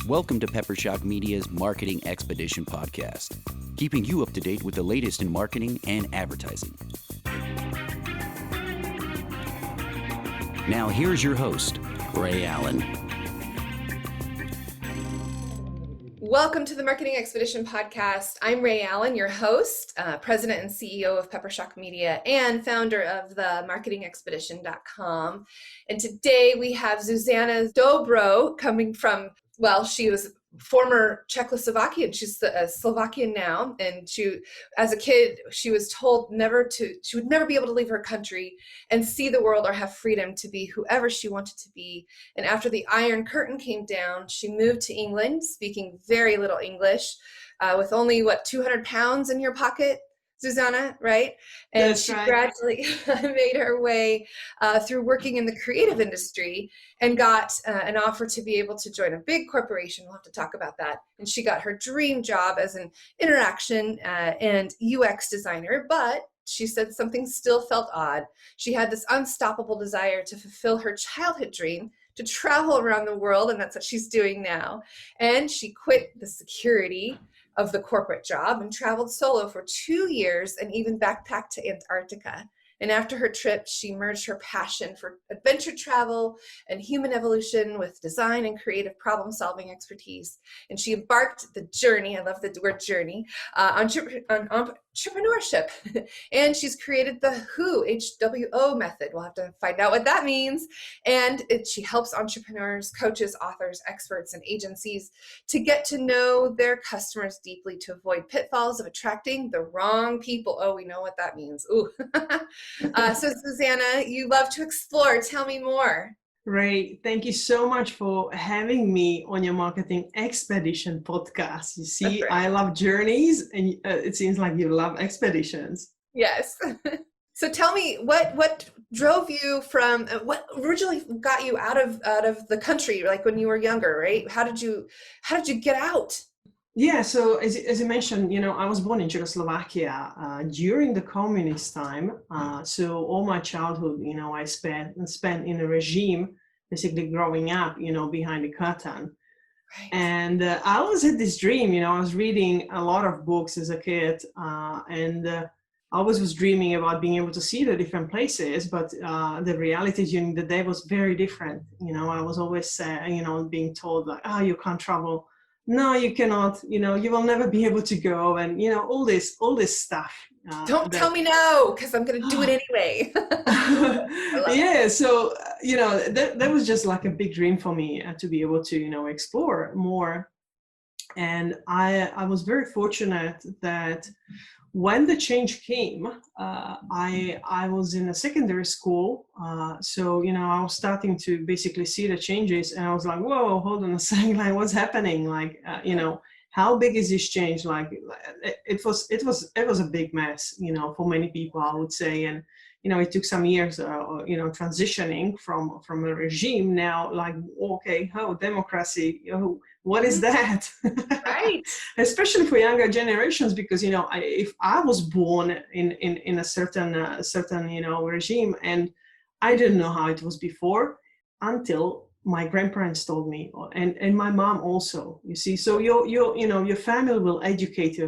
Welcome to Pepper Shock Media's Marketing Expedition podcast, keeping you up to date with the latest in marketing and advertising. Now here's your host, Ray Allen. Welcome to the Marketing Expedition podcast. I'm Ray Allen, your host, president and CEO of Pepper Shock Media and founder of the marketingexpedition.com. And today we have Zuzana Dobro coming from, she was former Czechoslovakian. She's Slovakian now. And as a kid, she was told she would never be able to leave her country and see the world or have freedom to be whoever she wanted to be. And after the Iron Curtain came down, she moved to England, speaking very little English, with only, 200 pounds in your pocket, Zuzana, right? And That's she right. gradually made her way through working in the creative industry and got an offer to be able to join a big corporation. We'll have to talk about that. And she got her dream job as an interaction and UX designer, but she said something still felt odd. She had this unstoppable desire to fulfill her childhood dream to travel around the world, and that's what she's doing now. And she quit the security of the corporate job and traveled solo for 2 years and even backpacked to Antarctica. And after her trip, she merged her passion for adventure travel and human evolution with design and creative problem-solving expertise. And she embarked the journey, I love the word journey, on entrepreneurship. And she's created the HWO method. We'll have to find out what that means. And she helps entrepreneurs, coaches, authors, experts, and agencies to get to know their customers deeply to avoid pitfalls of attracting the wrong people. Oh, we know what that means. Ooh. So Zuzana, you love to explore. Tell me more. Ray, thank you so much for having me on your Marketing Expedition podcast. You see, Right. I love journeys, and it seems like you love expeditions. Yes. So tell me, what drove you from, what originally got you out of the country, like when you were younger, right? How did you get out? Yeah, so as you mentioned, I was born in Czechoslovakia during the communist time. So all my childhood, I spent in a regime, basically growing up, behind the curtain. Right. And I always had this dream, I was reading a lot of books as a kid, and I always was dreaming about being able to see the different places, but the reality during the day was very different. I was always, being told like, you can't travel. No, you cannot, you will never be able to go. And, all this stuff. Don't tell me no, because I'm going to do it anyway. Yeah. So, that was just like a big dream for me to be able to, explore more. And I was very fortunate that when the change came, I was in a secondary school. So, I was starting to basically see the changes, and I was like, whoa, hold on a second, like what's happening? Like, how big is this change? Like it was a big mess, for many people, I would say. And, it took some years, transitioning from a regime now, like, okay, democracy, what is that? Right. Especially for younger generations, because, if I was born in a certain regime, and I didn't know how it was before until my grandparents told me, and my mom also, you see. So your family will educate you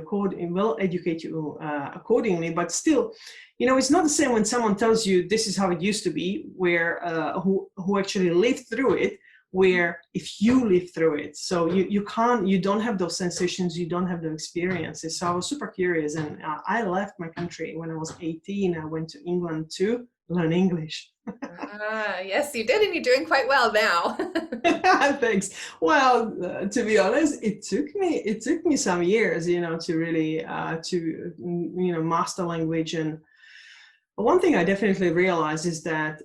accordingly, but still, it's not the same when someone tells you this is how it used to be, where who actually lived through it, where if you live through it, so you don't have those sensations, you don't have the experiences. So I was super curious, and I left my country when I was 18. I went to England to learn English. Yes, you did, and you're doing quite well now. Thanks. Well, to be honest, it took me some years, to really master language. And one thing I definitely realized is that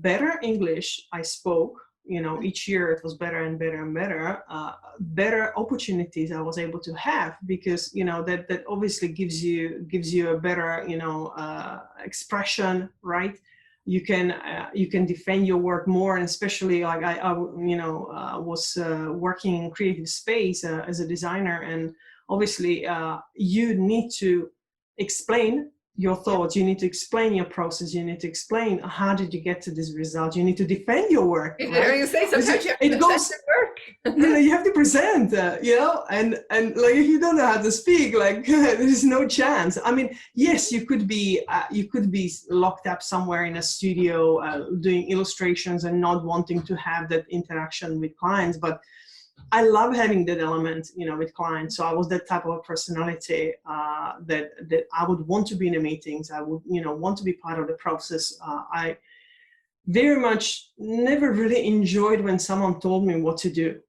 better English I spoke, each year it was better and better and better, better opportunities I was able to have, because, that obviously gives you a better, expression, right? You can defend your work more, and especially like I was working in creative space as a designer, and obviously you need to explain your thoughts, you need to explain your process, you need to explain how did you get to this result, you need to defend your work. Right? You say sometimes you have to defend your work. you have to present, and like if you don't know how to speak, like there's no chance. I mean, yes, you could be locked up somewhere in a studio doing illustrations and not wanting to have that interaction with clients, but I love having that element, with clients. So I was that type of personality that I would want to be in the meetings. I would, want to be part of the process. I very much never really enjoyed when someone told me what to do.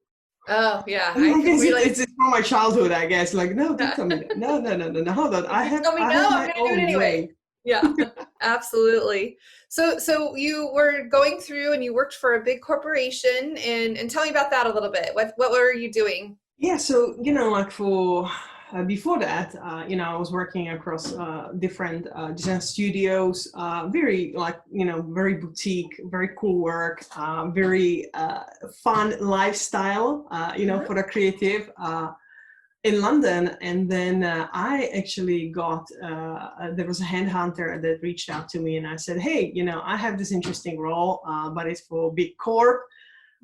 Oh yeah, it's from my childhood, I guess. Like, no, don't tell me that. No, hold on. I have tell me no, I'm gonna do it anyway. way. Yeah, absolutely. So you were going through and you worked for a big corporation, and tell me about that a little bit. What were you doing? Yeah, so like for before that, I was working across different design studios, very very boutique, very cool work, very fun lifestyle, for the creative in London. And then I actually got, there was a headhunter that reached out to me and I said, hey, I have this interesting role, but it's for big corp.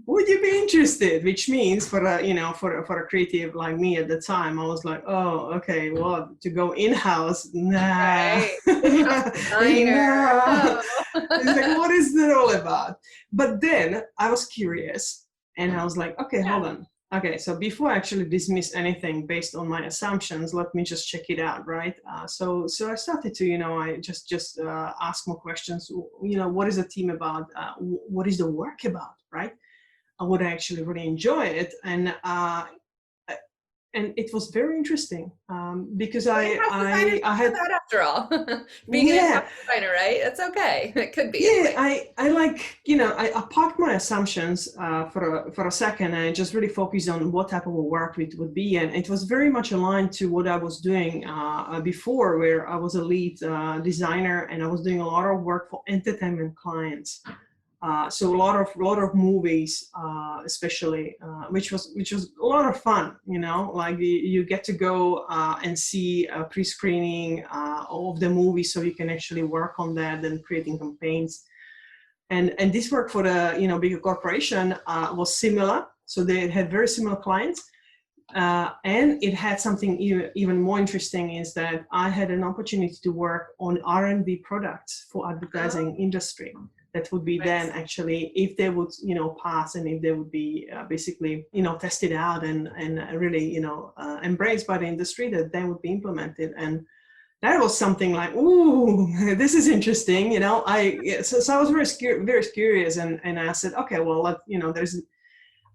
Would you be interested? Which means for a creative like me at the time, I was like, oh, okay, well, to go in-house, nah. Right. Nah. Oh. It's like, what is that all about? But then I was curious and I was like, okay, hold on. Okay, so before I actually dismiss anything based on my assumptions, let me just check it out, right? So I started to, I just ask more questions. What is the team about? What is the work about, right? Would I actually really enjoy it? And it was very interesting because I had that after all. Being an designer, right? It's okay. It could be. Yeah, I like, I parked my assumptions for a second and I just really focused on what type of work it would be. And it was very much aligned to what I was doing before, where I was a lead designer and I was doing a lot of work for entertainment clients. So a lot of movies, especially, which was a lot of fun. Like you get to go and see a pre-screening of the movie, so you can actually work on that and creating campaigns. And this work for the bigger corporation was similar. So they had very similar clients. And it had something even more interesting, is that I had an opportunity to work on R&D products for advertising industry. That would be then actually, if they would, pass and if they would be basically, tested out and really, embraced by the industry, that then would be implemented. And that was something like, ooh, this is interesting, So I was very curious, and I said, okay, well,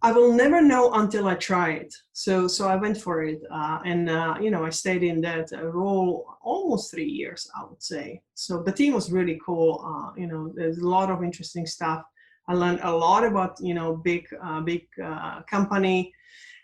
I will never know until I try it. So I went for it, and I stayed in that role almost 3 years, I would say. So the team was really cool. There's a lot of interesting stuff. I learned a lot about big company,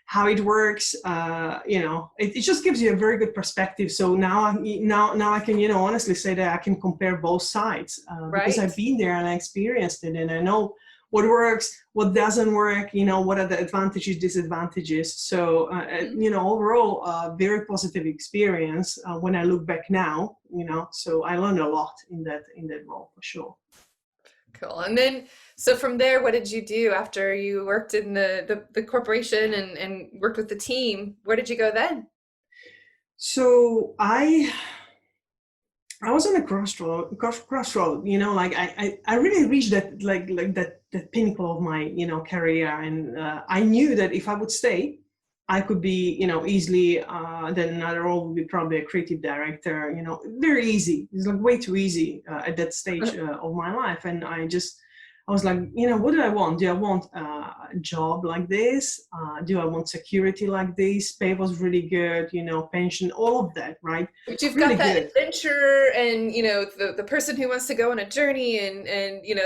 how it works. It just gives you a very good perspective. So now I can honestly say that I can compare both sides because I've been there and I experienced it, and I know what works, what doesn't work, what are the advantages, disadvantages. So, overall, very positive experience when I look back now, so I learned a lot in that role for sure. Cool. And then, so from there, what did you do after you worked in the corporation and worked with the team? Where did you go then? So I was on a crossroad, like I really reached that, like that pinnacle of my, career. And I knew that if I would stay, I could be, easily, then another role would be probably a creative director, very easy. It's like way too easy at that stage of my life. And I was like, what do I want? Do I want a job like this? Do I want security like this? Pay was really good, pension, all of that, right? But you've really got that adventure and, the person who wants to go on a journey and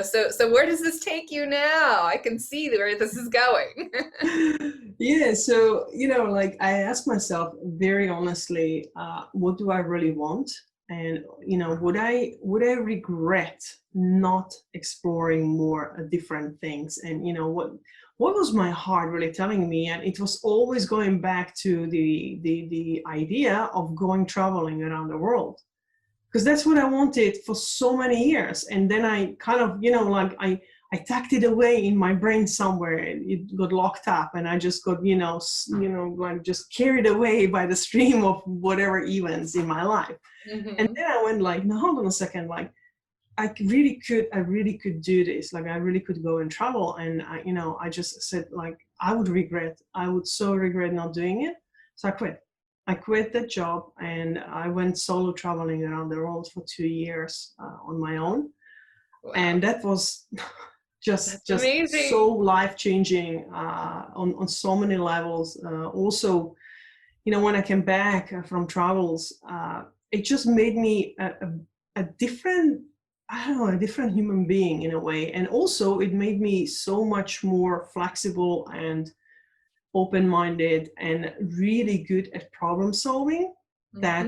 so where does this take you now? I can see where this is going. Yeah. So, like I asked myself very honestly, what do I really want? And, would I regret not exploring more different things? And, what was my heart really telling me? And it was always going back to the idea of traveling around the world, because that's what I wanted for so many years. And then I kind of, I I tucked it away in my brain somewhere. It got locked up, and I just got, like just carried away by the stream of whatever events in my life. And then I went like, no, hold on a second, like I really could do this. Like I really could go and travel. And I just said like, I would so regret not doing it. So I quit that job, and I went solo traveling around the world for 2 years on my own. Wow. And that was just amazing. So life-changing on so many levels. Also, when I came back from travels, it just made me a different, a different human being in a way. And also it made me so much more flexible and open-minded and really good at problem solving. That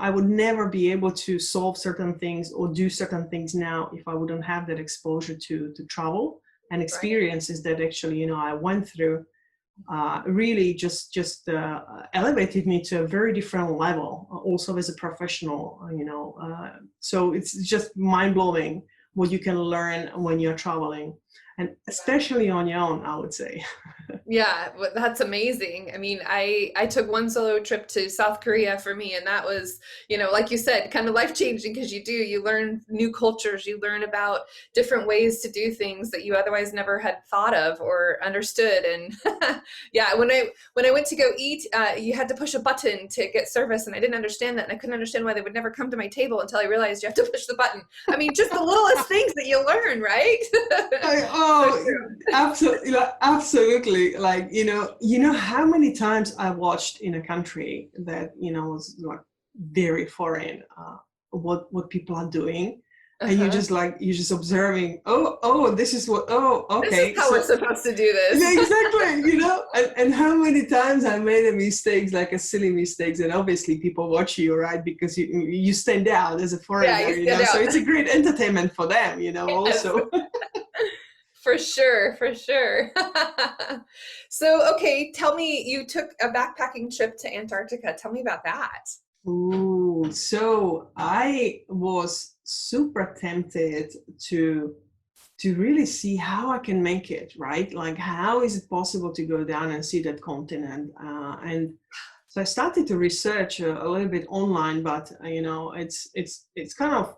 I would never be able to solve certain things or do certain things now if I wouldn't have that exposure to travel and experiences that actually I went through. Really just elevated me to a very different level, also as a professional. So it's just mind-blowing what you can learn when you're traveling, and especially on your own, I would say. Yeah, that's amazing. I mean, I took one solo trip to South Korea for me, and that was, like you said, kind of life-changing, because you learn new cultures, you learn about different ways to do things that you otherwise never had thought of or understood. And yeah, when I went to go eat, you had to push a button to get service, and I didn't understand that, and I couldn't understand why they would never come to my table until I realized you have to push the button. I mean, just the littlest things that you learn, right? Absolutely, absolutely. Like, how many times I watched in a country that, was like very foreign, what people are doing. And you're just observing, this is what, okay. This is how we're supposed to do this. Yeah, exactly, and how many times I made a mistakes, like a silly mistakes, and obviously people watch you, right? Because you stand out as a foreigner, so it's a great entertainment for them, yes. Also. For sure. So, okay, tell me, you took a backpacking trip to Antarctica. Tell me about that. Ooh, so I was super tempted to really see how I can make it, right? Like, how is it possible to go down and see that continent? And so I started to research a little bit online, but it's kind of,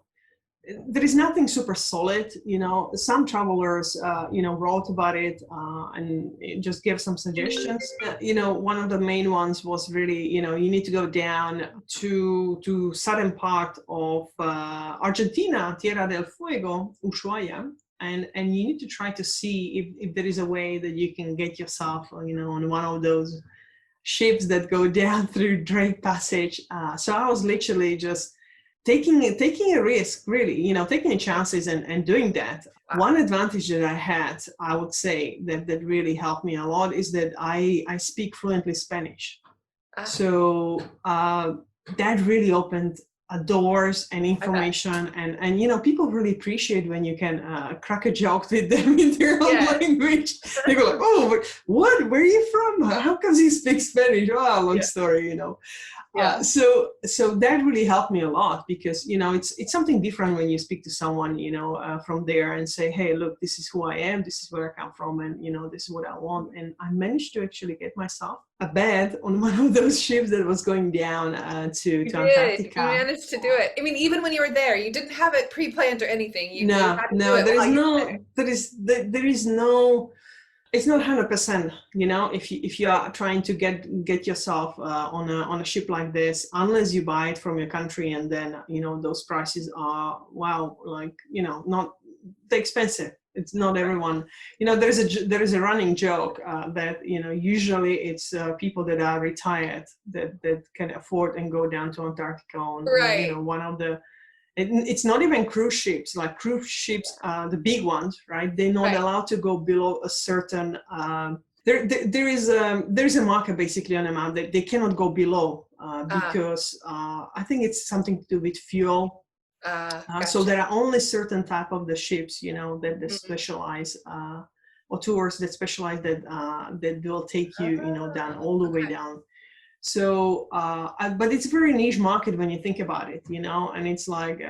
there is nothing super solid. Some travelers wrote about it and just gave some suggestions. One of the main ones was really, you need to go down to southern part of Argentina, Tierra del Fuego, Ushuaia, and you need to try to see if there is a way that you can get yourself on one of those ships that go down through Drake Passage. So I was literally just taking a risk, really, taking chances and doing that. Wow. One advantage that I had, I would say, that really helped me a lot is that I speak fluently Spanish. So that really opened doors and information, and people really appreciate when you can crack a joke with them in their own language. They go like, oh, what? Where are you from? How come you speak Spanish? Oh, long story, Yeah. So that really helped me a lot, because it's something different when you speak to someone from there and say, hey, look, this is who I am, this is where I come from, and this is what I want. And I managed to actually get myself a bed on one of those ships that was going down to Antarctica. You managed to do it. I mean, even when you were there, you didn't have it pre-planned or anything. There is no. It's not 100%, if you are trying to get yourself on a ship like this, unless you buy it from your country, and then those prices are not they're expensive. It's not everyone. There is a running joke that usually it's people that are retired that can afford and go down to Antarctica on one of the. It's not even cruise ships. Like cruise ships, the big ones, right? They're not allowed to go below a certain. There is a marker basically on amount that they cannot go below because I think it's something to do with fuel. Gotcha. So there are only certain type of the ships, that specialize or tours that specialize that will take you, down all the way down. So, but it's a very niche market when you think about it, you know, and it's like,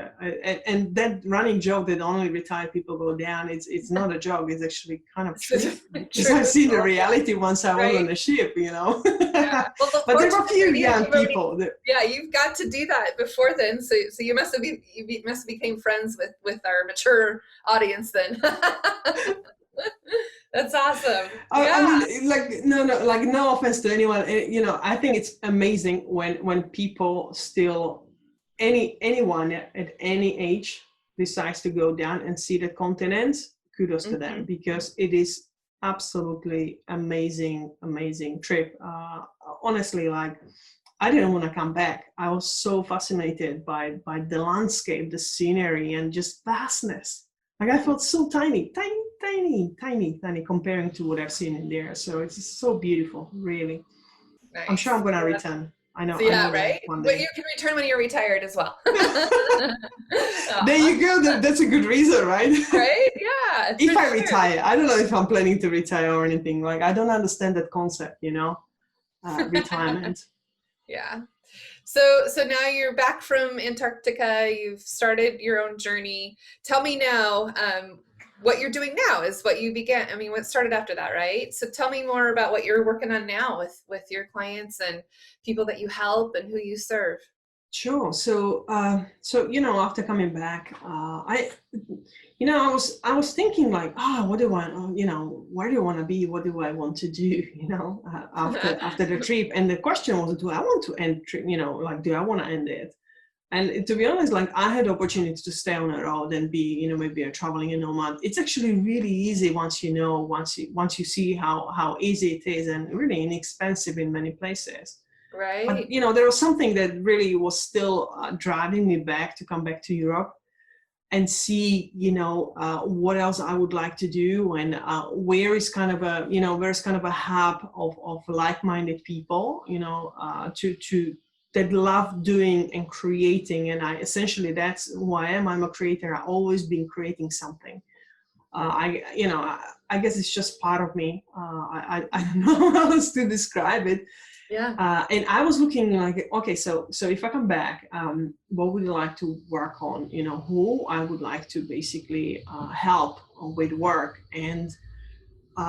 and that running joke that only retired people go down, it's not a joke, it's actually kind of true. Because I've seen the reality once I was on a ship, you know. Yeah. Well, but there were a few young people. Yeah, you've got to do that before then. So you must have became friends with our mature audience then. That's awesome. Yeah. I mean, like, no offense to anyone. You know, I think it's amazing when people still, anyone at any age decides to go down and see the continent. Kudos to them, because it is absolutely amazing trip. Honestly, like, I didn't want to come back. I was so fascinated by the landscape, the scenery, and just vastness. Like, I felt so tiny comparing to what I've seen in there. So it's so beautiful, really. Nice. I'm sure I'm going to return. I know. So, yeah, I know, right? But you can return when you're retired as well. There you go. That's a good reason, right? Right? Yeah. If I retire, I don't know if I'm planning to retire or anything. Like, I don't understand that concept, you know, retirement. Yeah. So now you're back from Antarctica. You've started your own journey. Tell me now, what you're doing now is what you began. I mean, what started after that, right? So tell me more about what you're working on now with your clients and people that you help and who you serve. Sure. So you know, after coming back, I was thinking like, what do I, you know, where do I want to be? What do I want to do? You know, after the trip, and the question was, do I want to end? You know, like, do I want to end it? And to be honest, like, I had opportunity to stay on the road and be, you know, maybe a traveling nomad. It's actually really easy once you see how easy it is, and really inexpensive in many places. Right. But, you know, there was something that really was still driving me back to come back to Europe and see, you know, what else I would like to do, and where's kind of a hub of like-minded people, you know, that love doing and creating. And that's who I am. I'm a creator. I've always been creating something. I guess it's just part of me. I don't know how else to describe it. Yeah. And I was looking like, okay, so if I come back, what would I like to work on? You know, who I would like to basically help with work, and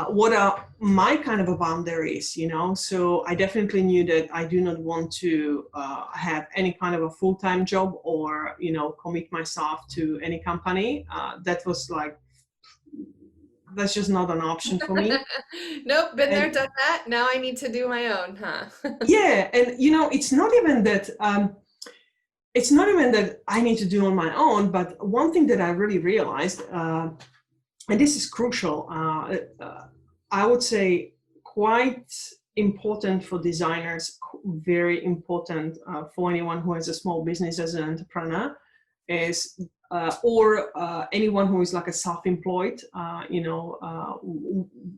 what are my kind of boundaries, you know? So I definitely knew that I do not want to have any kind of a full-time job or, you know, commit myself to any company. That was like, that's just not an option for me. Nope, been there, done that. Now I need to do my own, huh? Yeah, and you know, it's not even that I need to do on my own, but one thing that I really realized, and this is crucial, I would say quite important for designers, very important for anyone who has a small business as an entrepreneur, is or anyone who is like a self-employed,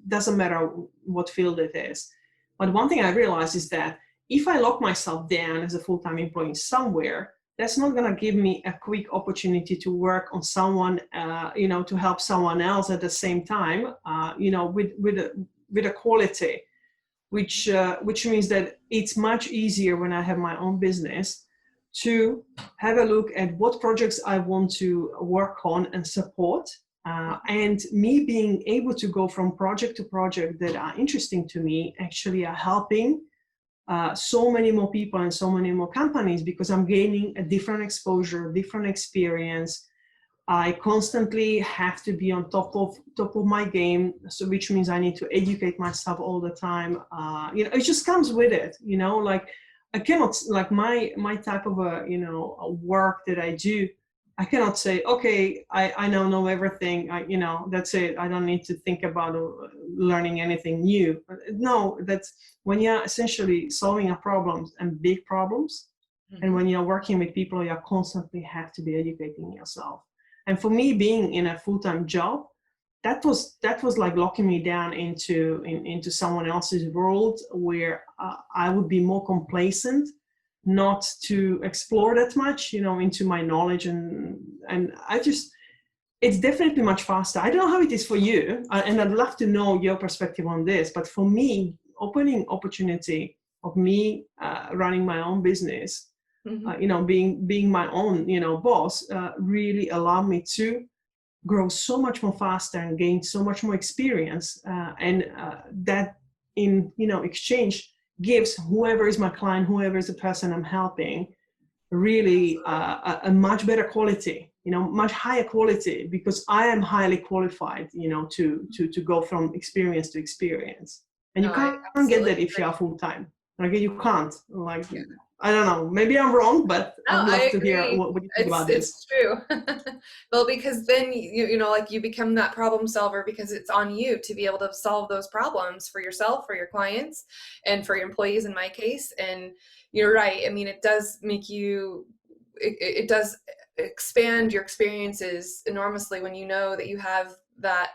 doesn't matter what field it is. But one thing I realized is that if I lock myself down as a full-time employee somewhere, that's not going to give me a quick opportunity to work on someone, to help someone else at the same time, with a quality, which means that it's much easier when I have my own business to have a look at what projects I want to work on and support, and me being able to go from project to project that are interesting to me actually are helping so many more people and so many more companies, because I'm gaining a different exposure, different experience. I constantly have to be on top of my game, so which means I need to educate myself all the time. It just comes with it, like I cannot, like my type of a work that I do, I cannot say, okay, I now know everything, that's it. I don't need to think about learning anything new. No, that's when you're essentially solving a problem and big problems. Mm-hmm. And when you're working with people, you constantly have to be educating yourself. And for me, being in a full-time job, that was like locking me down into someone else's world where I would be more complacent, not to explore that much, into my knowledge, and it's definitely much faster. I don't know how it is for you, and I'd love to know your perspective on this, but for me, opening opportunity of me running my own business, Mm-hmm. being my own, boss, really allowed me to grow so much more faster and gain so much more experience. And that in, exchange gives whoever is my client, whoever is the person I'm helping, really a much better quality, much higher quality, because I am highly qualified, to go from experience to experience. And you No, I can't get absolutely that if you agree. are full time. Like, you can't. Like, Yeah. I don't know. Maybe I'm wrong, but No, I'd love I to hear agree. what you think about this. It's true. Well, because then like you become that problem solver because it's on you to be able to solve those problems for yourself, for your clients, and for your employees in my case. And you're right. I mean, it does make you it does expand your experiences enormously when you know that you have that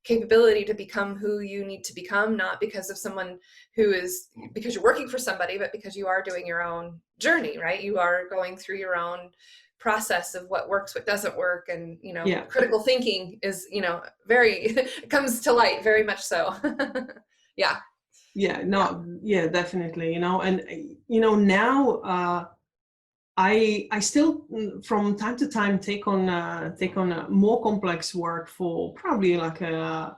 capability to become who you need to become, not because of someone because you're working for somebody, but because you are doing your own journey, right? You are going through your own process of what works, what doesn't work. And, Yeah. critical thinking is, very, it comes to light very much so. Yeah. Yeah, no, yeah, definitely, and, now, I still from time to time take on more complex work for probably like a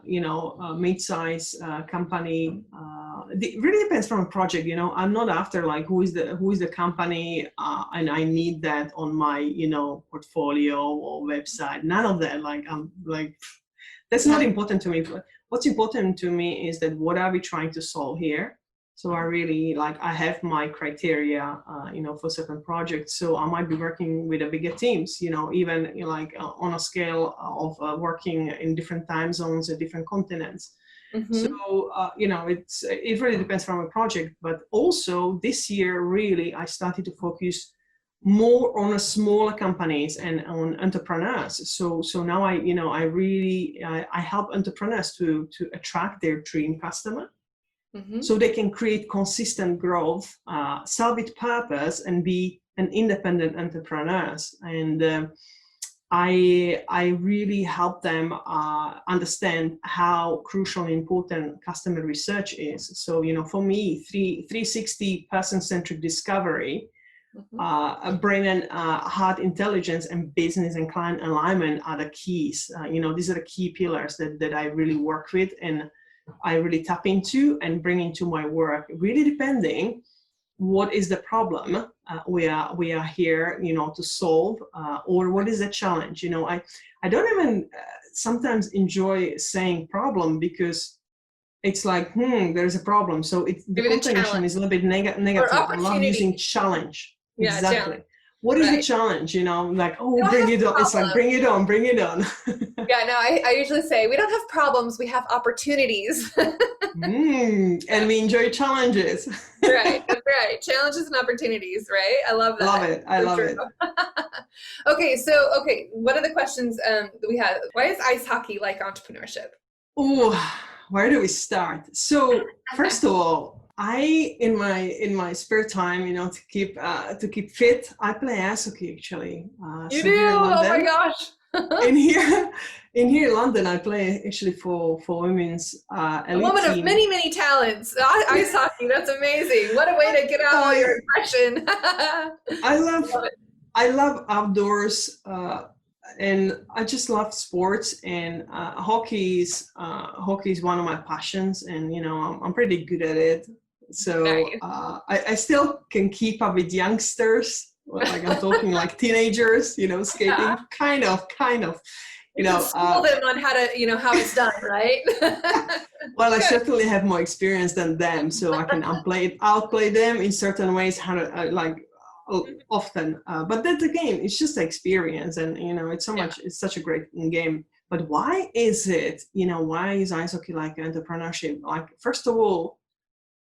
mid-size company. It really depends from a project. I'm not after like who is the company, and I need that on my portfolio or website. None of that. Like, I'm like, that's not important to me. But what's important to me is that what are we trying to solve here? So I really I have my criteria, for certain projects. So I might be working with a bigger teams, even on a scale of working in different time zones and different continents. Mm-hmm. So, it really depends from a project. But also this year, really, I started to focus more on smaller companies and on entrepreneurs. So now I really help entrepreneurs to attract their dream customer. Mm-hmm. So they can create consistent growth, sell with purpose, and be an independent entrepreneurs. And I really help them understand how crucial and important customer research is. So for me, 360 person-centric discovery, brain and heart intelligence, and business and client alignment are the keys. These are the key pillars that I really work with and I really tap into and bring into my work, really depending what is the problem we are here, to solve, or what is the challenge. I don't even sometimes enjoy saying problem, because it's like, there's a problem. So the connotation is a little bit negative. I love using challenge. Yeah, exactly. challenge. What is the challenge? Like, oh, bring it on. It's like, bring it on, bring it on. Yeah, no, I usually say we don't have problems, we have opportunities. And we enjoy challenges. Right, that's right. Challenges and opportunities, right? I love that. Love it. I love it. Okay, one of the questions that we had, why is ice hockey like entrepreneurship? Oh, where do we start? So first of all, I in my spare time, to keep fit, I play ice hockey actually. You do? Oh my gosh! in here in London, I play actually for women's elite a woman team. of many talents. Ice hockey, that's amazing. What a way to get out all your aggression. I love outdoors. And I just love sports, and hockey is one of my passions, and I'm pretty good at it. So nice. I still can keep up with youngsters, like I'm talking like teenagers, skating, kind of. School them on how to, how it's done, right? Well, I certainly have more experience than them, so I can outplay them in certain ways. How to often, but that's again, it's just experience, and it's so much. It's such a great game. But why is it? Why is ice hockey like entrepreneurship? Like, first of all,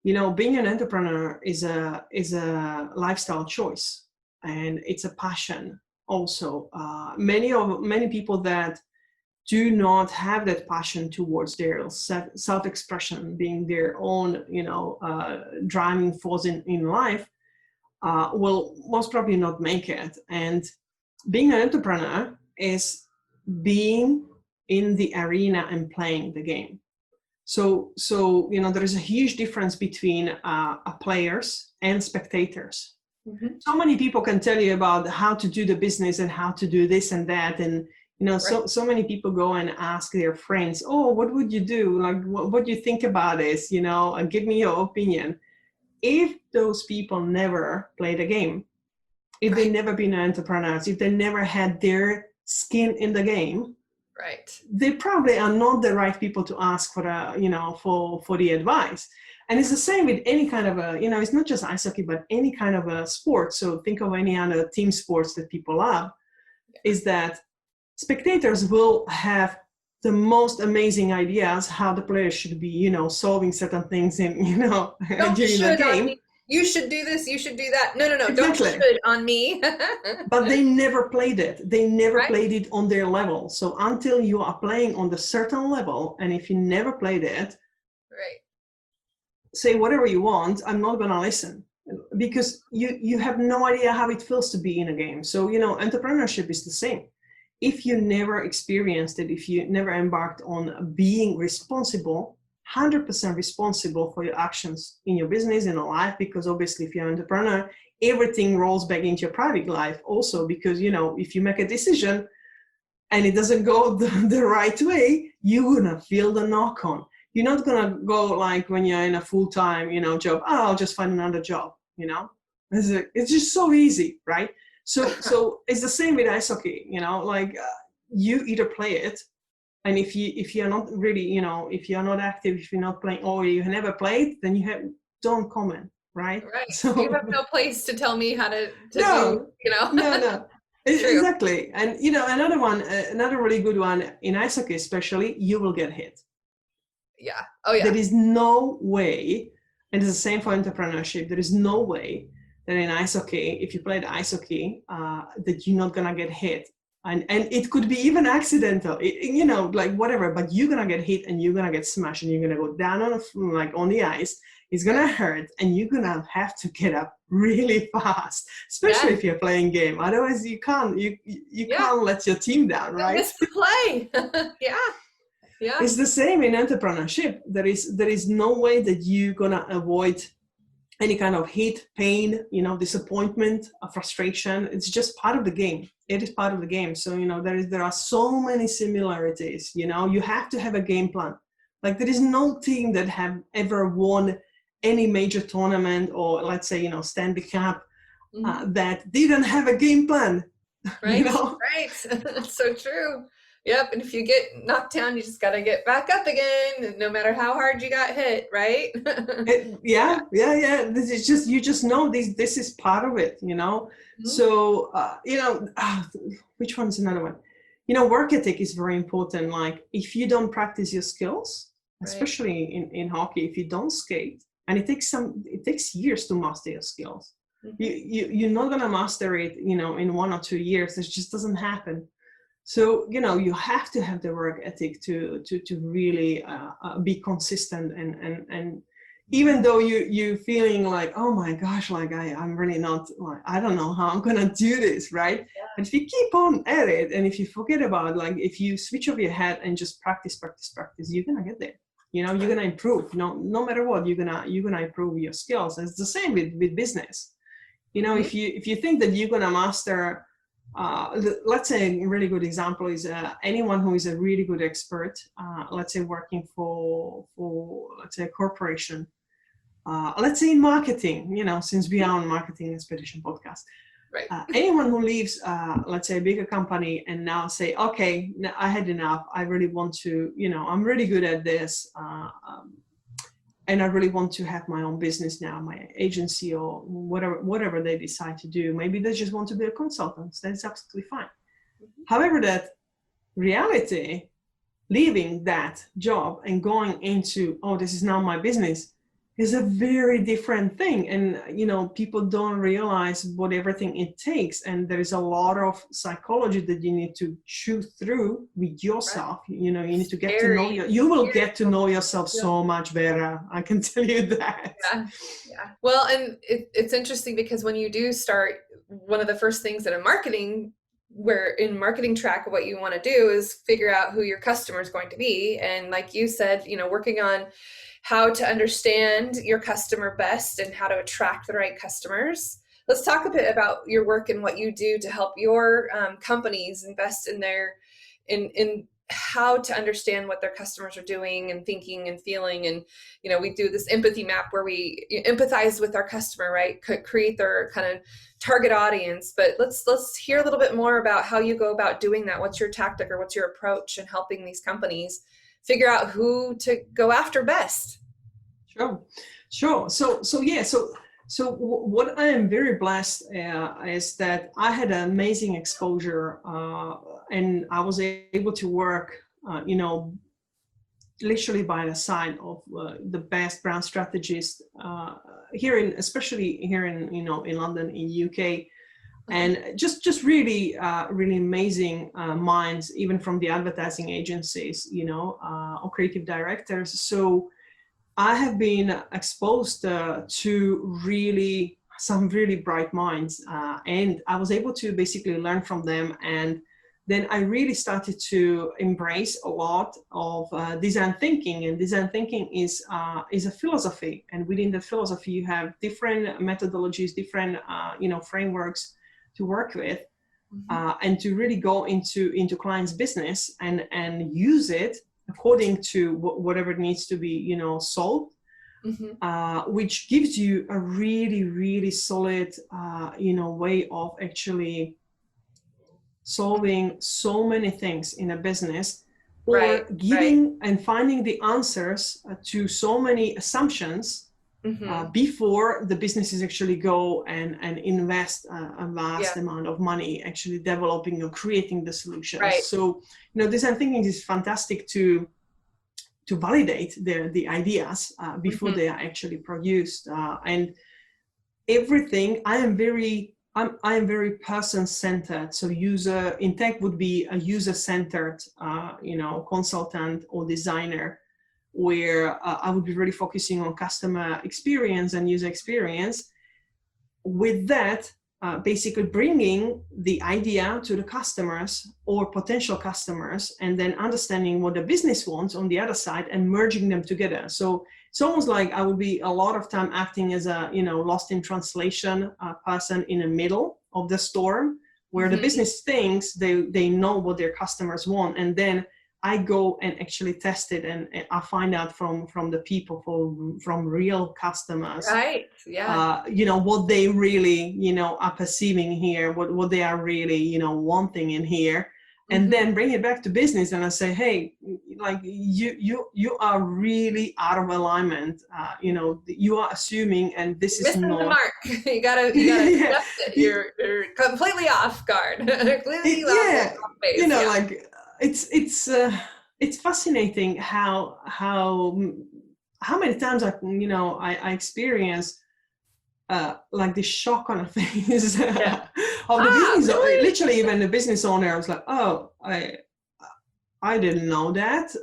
being an entrepreneur is a lifestyle choice, and it's a passion. Also, many people that do not have that passion towards their self-expression, being their own, driving force in life, will most probably not make it. And being an entrepreneur is being in the arena and playing the game. So there is a huge difference between players and spectators. So many people can tell you about how to do the business and how to do this and that, and so many people go and ask their friends, oh, what would you do, like what do you think about this, and give me your opinion. If those people never played a game, if they never been entrepreneurs, if they never had their skin in the game, they probably are not the right people to ask for the advice. And it's the same with any kind of it's not just ice hockey, but any kind of a sport. So think of any other team sports that people love, is that spectators will have the most amazing ideas how the players should be, solving certain things in, during the game. You should do this, you should do that. No, Exactly. Don't should on me. But they never played it. They never played it on their level. So until you are playing on the certain level, and if you never played it, say whatever you want, I'm not going to listen, because you have no idea how it feels to be in a game. So, entrepreneurship is the same. If you never experienced it, if you never embarked on being responsible, 100% responsible for your actions in your business, in your life, because obviously if you're an entrepreneur, everything rolls back into your private life also, because, if you make a decision and it doesn't go the right way, you're going to feel the knock on. You're not going to go like when you're in a full-time, job, oh, I'll just find another job, It's just so easy, right? So it's the same with ice hockey, you either play it, and if you're not really, if you're not active, if you're not playing, or you never played, then don't comment, right? So you have no place to tell me how to no, do, No. Exactly. And, another really good one in ice hockey especially, you will get hit. Yeah. Oh, yeah. There is no way, and it's the same for entrepreneurship, there is no way that in ice hockey, if you played ice hockey, that you're not gonna get hit. And it could be even accidental, like whatever, but you're gonna get hit and you're gonna get smashed and you're gonna go down on the ice. It's gonna hurt and you're gonna have to get up really fast, especially if you're playing game. Otherwise, you can't let your team down, right? Miss the play. Yeah. It's the same in entrepreneurship. There is no way that you're gonna avoid any kind of hate, pain, disappointment, frustration. It's just part of the game. It is part of the game. So, there are so many similarities, you have to have a game plan. Like there is no team that have ever won any major tournament or let's say, Stanley Cup that didn't have a game plan. Right. Right. That's so true. Yep. And if you get knocked down, you just got to get back up again, no matter how hard you got hit. Right. Yeah. This is just, you just know this is part of it, So, which one's another one? Work ethic is very important. Like if you don't practice your skills, especially in hockey, if you don't skate, and it takes years to master your skills. You're not going to master it, in 1 or 2 years. It just doesn't happen. So, you have to have the work ethic to really be consistent. And even though you're feeling like, oh my gosh, like I'm really not, like, I don't know how I'm going to do this, right? Yeah. And if you keep on at it, and if you forget about, like, if you switch off your head and just practice, you're going to get there. You're going to improve. No matter what, you're going to improve your skills. And it's the same with business. If you think that you're going to master, let's say a really good example is anyone who is a really good expert, let's say working for let's say a corporation, let's say in marketing, since we are on Marketing Expedition podcast, right? Anyone who leaves, let's say a bigger company and now say, okay, I had enough. I really want to, I'm really good at this. And I really want to have my own business now, my agency or whatever they decide to do. Maybe they just want to be a consultant. That's absolutely fine. However, that reality, leaving that job and going into, oh, this is now my business, is a very different thing. And, people don't realize what everything it takes. And there is a lot of psychology that you need to chew through with yourself. Right. You need to get to know you will get to know yourself so much better. I can tell you that. Yeah. Well, and it's interesting because when you do start, one of the first things that a marketing where in marketing track, what you want to do is figure out who your customer is going to be. And like you said, working on how to understand your customer best and how to attract the right customers. Let's talk a bit about your work and what you do to help your companies invest in in how to understand what their customers are doing and thinking and feeling. And, we do this empathy map where we empathize with our customer, right? Create their kind of target audience. But let's hear a little bit more about how you go about doing that. What's your tactic or what's your approach in helping these companies figure out who to go after best? Sure. So what I am very blessed is that I had an amazing exposure, and I was able to work, literally by the side of the best brand strategists especially here in London, in UK, and just really amazing minds, even from the advertising agencies, or creative directors. So I have been exposed to some really bright minds, and I was able to basically learn from them. And then I really started to embrace a lot of design thinking. And design thinking is a philosophy, and within the philosophy you have different methodologies, different frameworks to work with, and to really go into clients' business and use it according to whatever needs to be solved, which gives you a really solid way of actually solving so many things in a business, or giving and finding the answers to so many assumptions before the businesses actually go and invest a vast amount of money actually developing or creating the solutions. So design thinking is fantastic to validate the ideas before they are actually produced, and everything. I am very person-centered. So user in tech would be a user-centered, consultant or designer, where I would be really focusing on customer experience and user experience. With that, basically bringing the idea to the customers or potential customers, and then understanding what the business wants on the other side and merging them together. So it's almost like I would be a lot of time acting as a lost in translation person in the middle of the storm, where the business thinks they know what their customers want, and then I go and actually test it, and I find out from the people, from real customers, what they really are perceiving here, what they are really wanting in here. And then bring it back to business, and I say, hey, like you are really out of alignment. You are assuming, and this is not the mark. You gotta adjust it. You're completely off guard. Completely off base. Like it's fascinating how many times I experience like this shock on a face of the business. Really? Literally, even the business owner, I was like, oh, I didn't know that.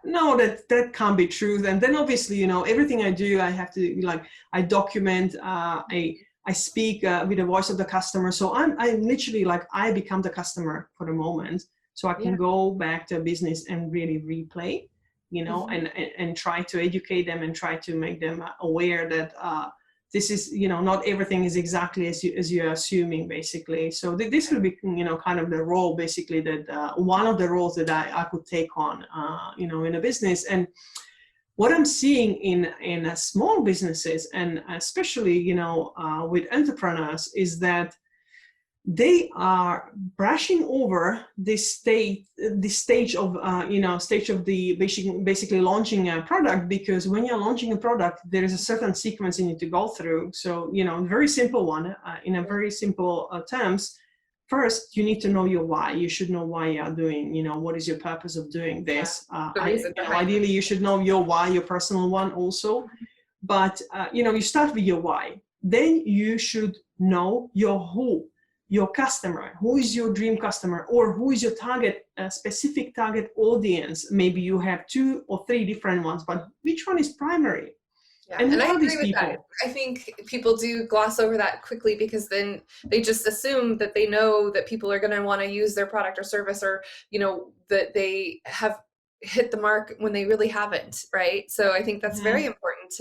No, that can't be true. And then obviously, everything I do, I have to I document. I speak with the voice of the customer. So I'm literally I become the customer for the moment. So I can go back to a business and really replay, and try to educate them and try to make them aware that this is, not everything is exactly as you're assuming, basically. So this will be, kind of the role, basically, that one of the roles that I could take on, in a business. And what I'm seeing in small businesses, and especially, with entrepreneurs, is that they are brushing over this stage of the basically launching a product, because when you're launching a product, there is a certain sequence you need to go through. So, very simple one, in a very simple terms. First, you need to know your why. You should know why you are doing, what is your purpose of doing this. Ideally, you should know your why, your personal one also. But, you start with your why. Then you should know your who. Your customer, who is your dream customer, or who is your target, specific target audience. Maybe you have 2 or 3 different ones, but which one is primary? Yeah, And and who I are these agree with that. people? I think people do gloss over that quickly because then they just assume that they know that people are going to want to use their product or service, or, that they have hit the mark when they really haven't, right? So I think that's very Mhm. important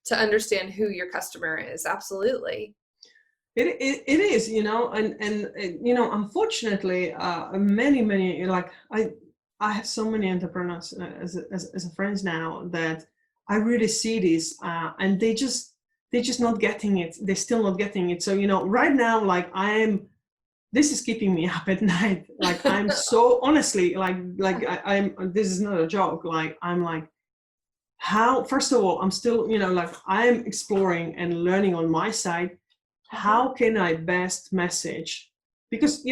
to understand who your customer is. Absolutely. It is, unfortunately, many, like I have so many entrepreneurs as a friends now that I really see this, and they're just not getting it. They're still not getting it. So, right now, like this is keeping me up at night. Like I'm so honestly, I'm, this is not a joke. Like I'm like, how, first of all, I'm still, like I'm exploring and learning on my side. How can I best message? Because,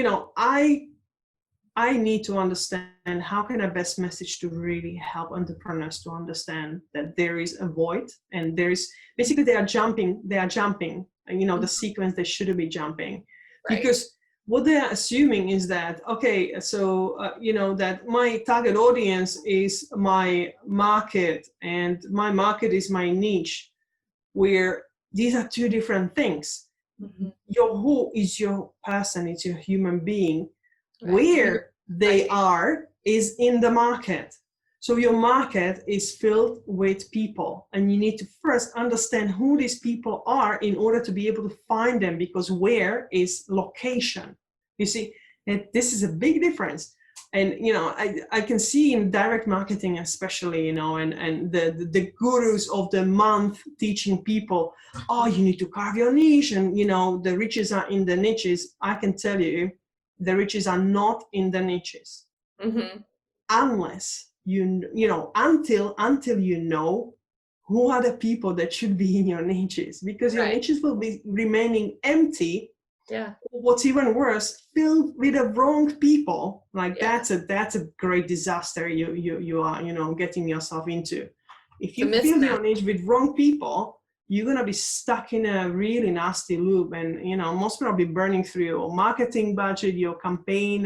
I need to understand how can I best message to really help entrepreneurs to understand that there is a void, and there is basically they are jumping, the sequence they shouldn't be jumping. Right. Because what they are assuming is that, okay, so, that my target audience is my market and my market is my niche, where these are two different things. Mhm. Your who is your person, it's your human being. Right. Where they Right. are is in the market. So your market is filled with people, and you need to first understand who these people are in order to be able to find them, because where is location. You see, this is a big difference. And I can see in direct marketing especially, and the gurus of the month teaching people, oh, you need to carve your niche, and the riches are in the niches. I can tell you, the riches are not in the niches, Mhm. unless until you know who are the people that should be in your niches, because your Right. niches will be remaining empty. Yeah. What's even worse, filled with the wrong people. Like Yeah. that's a great disaster you are getting yourself into. If It's a you fill mismatch. your niche with wrong people, you're gonna be stuck in a really nasty loop, and most probably burning through your marketing budget, your campaign.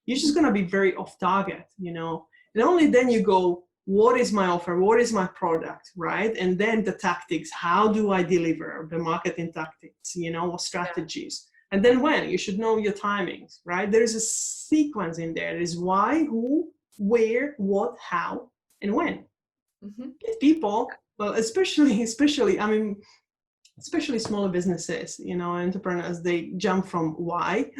You're just gonna be very off target, and only then you go, what is my offer, what is my product, right? And then the tactics, how do I deliver the marketing tactics, or strategies. And then when, you should know your timings, right? There is a sequence in there. There is why, who, where, what, how, and when. Mhm. If people, well, especially, I mean, especially smaller businesses, entrepreneurs, they jump from why.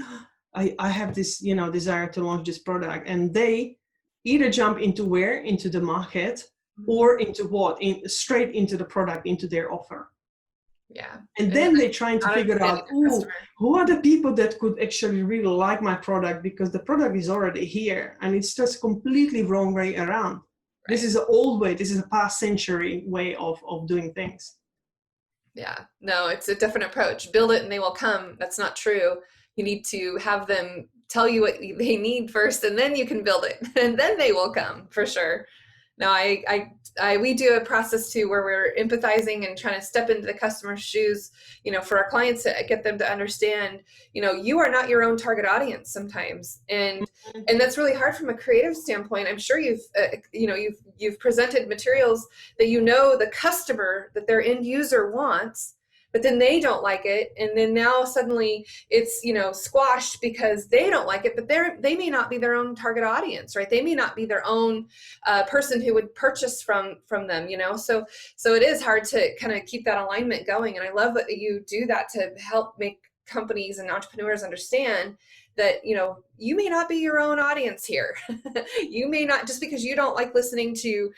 I have this, desire to launch this product, and they either jump into where, into the market, or into what, straight into the product, into their offer. Yeah. And And then they're trying to not figure understanding out, your customer. who are the people that could actually really like my product, because the product is already here, and it's just completely wrong way around. This Right. is an old way. This is a past century way of doing things. Yeah. No, it's a different approach. Build it and they will come. That's not true. You need to have them tell you what they need first, and then you can build it, and then they will come for sure. No, we do a process too where we're empathizing and trying to step into the customer's shoes, for our clients to get them to understand, you are not your own target audience sometimes. And that's really hard from a creative standpoint. I'm sure you've presented materials that the customer, that their end user wants, but then they don't like it, and then now suddenly it's squashed because they don't like it, but they may not be their own target audience, right? They may not be their own person who would purchase from them, so it is hard to kind of keep that alignment going. And I love that you do that to help make companies and entrepreneurs understand that you may not be your own audience here. You may not, just because you don't like listening to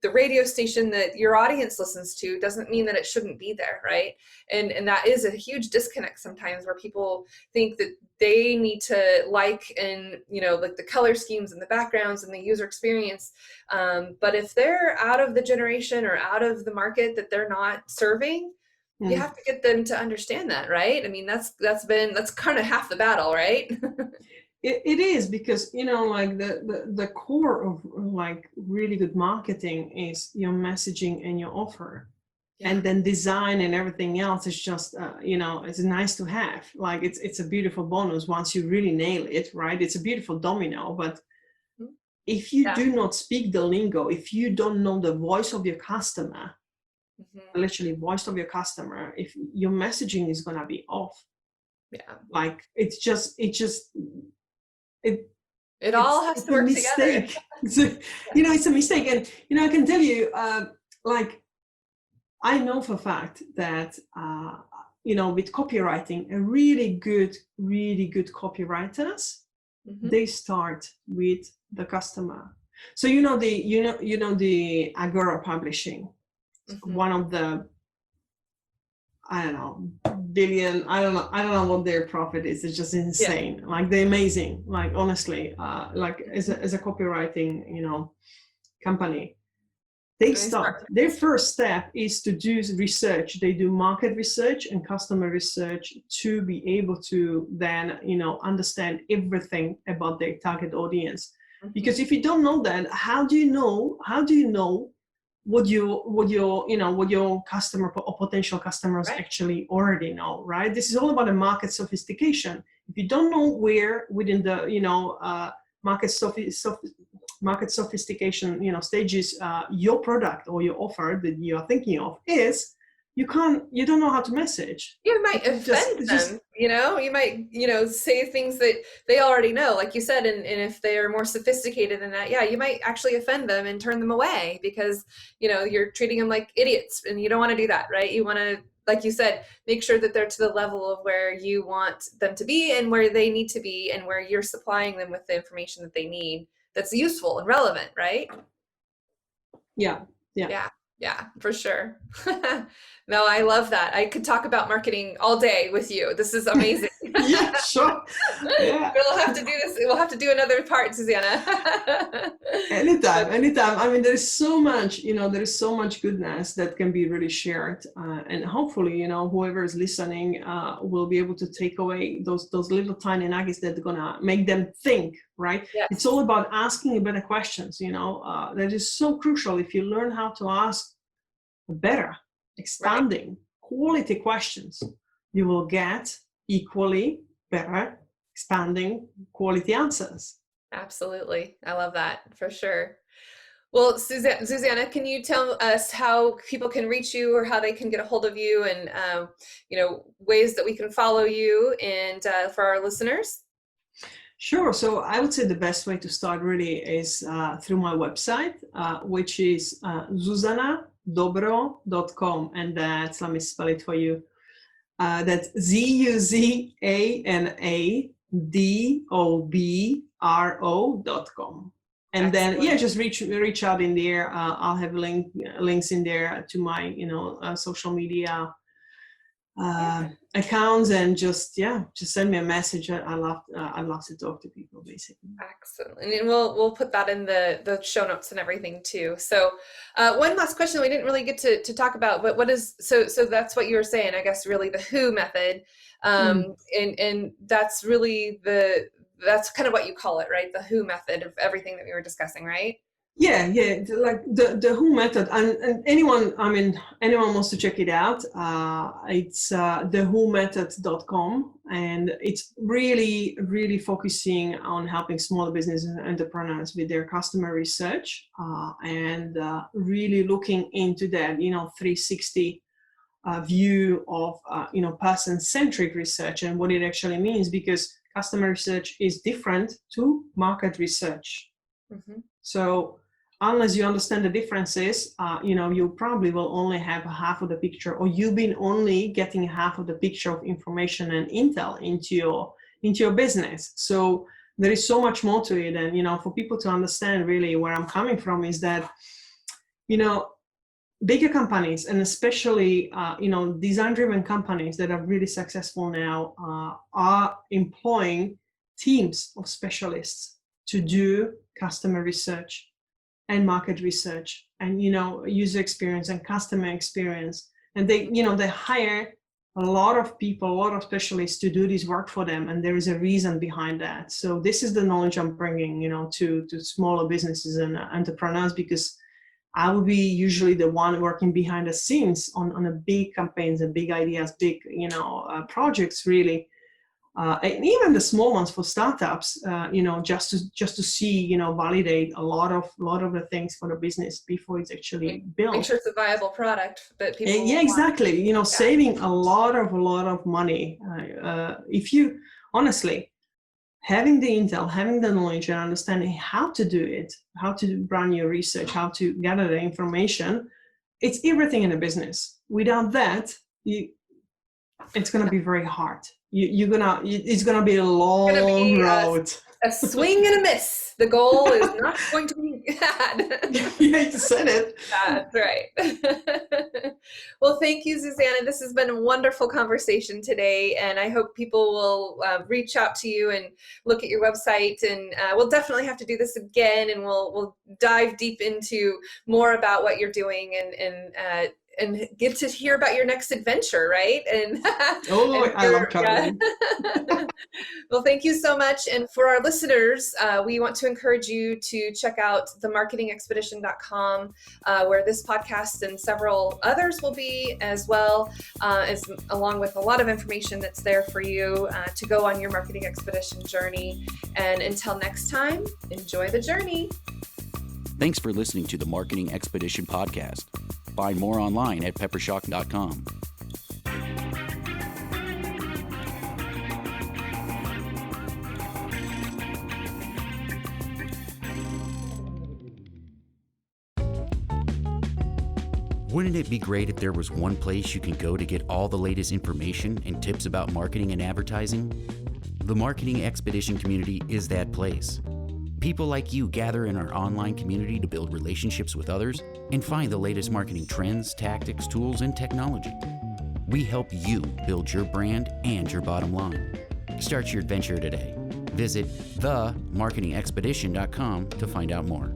the radio station that your audience listens to, doesn't mean that it shouldn't be there, right? And that is a huge disconnect sometimes, where people think that they need to like the color schemes and the backgrounds and the user experience, but if they're out of the generation or out of the market that they're not serving, you have to get them to understand that, right? I mean, that's kind of half the battle, right? It is, because like the core of like really good marketing is your messaging and your offer. Yeah. And then design and everything else is just it's nice to have. Like it's a beautiful bonus once you really nail it, right? It's a beautiful domino, but if you do not speak the lingo, if you don't know the voice of your customer, literally voice of your customer, if your messaging is going to be off. Like it all has to work together. It's a mistake. And I can tell you, like, I know for a fact that with copywriting, really good copywriters, they start with the customer. So the Agora Publishing, one of the, I don't know, billion, I don't know what their profit is. It's just insane. Like, they're amazing. Like, honestly, like as a copywriting, company, they start, their first step is to do research. They do market research and customer research to be able to then, understand everything about their target audience. Because if you don't know that, how do you know what your customer or potential customers actually already know, right? This is all about a market sophistication. If you don't know where within the market sophistication stages your product or your offer that you are thinking of is, you don't know how to message. You might offend them, you might, say things that they already know, like you said, and if they are more sophisticated than that, you might actually offend them and turn them away because, you're treating them like idiots, and you don't want to do that, right? You want to, like you said, make sure that they're to the level of where you want them to be and where they need to be and where you're supplying them with the information that they need that's useful and relevant, right? Yeah, for sure. No, I love that. I could talk about marketing all day with you. This is amazing. Yeah, sure. Yeah. We'll have to do this. We'll have to do another part, Zuzana. Anytime. I mean, there is so much, there is so much goodness that can be really shared. And hopefully, whoever is listening will be able to take away those little tiny nuggets that are going to make them think, right? Yes. It's all about asking better questions, that is so crucial. If you learn how to ask better, expanding quality questions, you will get equally better, expanding quality answers. Absolutely. I love that, for sure. Well, Zuzana, can you tell us how people can reach you or how they can get a hold of you and, ways that we can follow you and for our listeners? Sure. So I would say the best way to start really is through my website, which is ZuzanaDobro.com. And that's, let me spell it for you. That's ZuzanaDobro.com. And Excellent. Then, just reach out in there. I'll have links in there to my, social media accounts, and just send me a message. I love to talk to people, basically. Excellent. And we'll put that in the show notes and everything too. So one last question we didn't really get to talk about, but what is, so that's what you were saying, I guess, really the who method. And that's really that's kind of what you call it, right? The who method of everything that we were discussing, right? Yeah, like the who method, and anyone wants to check it out. It's thewhomethod.com, and it's really, really focusing on helping small businesses and entrepreneurs with their customer research, and really looking into that 360 view of person-centric research and what it actually means, because customer research is different to market research. So unless you understand the differences, you probably will only have half of the picture, or you've been only getting half of the picture of information and intel into your business. So there is so much more to it. And, for people to understand really where I'm coming from is that, bigger companies, and especially, design-driven companies that are really successful now, are employing teams of specialists to do customer research and market research and, user experience and customer experience. And they hire a lot of people, a lot of specialists to do this work for them. And there is a reason behind that. So this is the knowledge I'm bringing, to smaller businesses and entrepreneurs, because I will be usually the one working behind the scenes on a big campaigns and big ideas, big, projects really. and even the small ones for startups, just to see, validate a lot of the things for the business before it's actually built. Make sure it's a viable product that people yeah, exactly. Saving a lot of money. If you honestly having the intel, having the knowledge, and understanding how to do it, how to run your research, how to gather the information, it's everything in a business. Without that, it's going to be very hard. It's going to be a long road. A swing and a miss. The goal is not going to be had. Yeah, you said it. That's right. Well, thank you, Zuzana. This has been a wonderful conversation today, and I hope people will reach out to you and look at your website. And we'll definitely have to do this again, and we'll dive deep into more about what you're doing and get to hear about your next adventure, right? And I love traveling. Yeah. Well, thank you so much. And for our listeners, we want to encourage you to check out themarketingexpedition.com, where this podcast and several others will be as well, along with a lot of information that's there for you to go on your marketing expedition journey. And until next time, enjoy the journey. Thanks for listening to the Marketing Expedition podcast. Find more online at peppershock.com. Wouldn't it be great if there was one place you can go to get all the latest information and tips about marketing and advertising? The Marketing Expedition community is that place. People like you gather in our online community to build relationships with others and find the latest marketing trends, tactics, tools, and technology. We help you build your brand and your bottom line. Start your adventure today. Visit themarketingexpedition.com to find out more.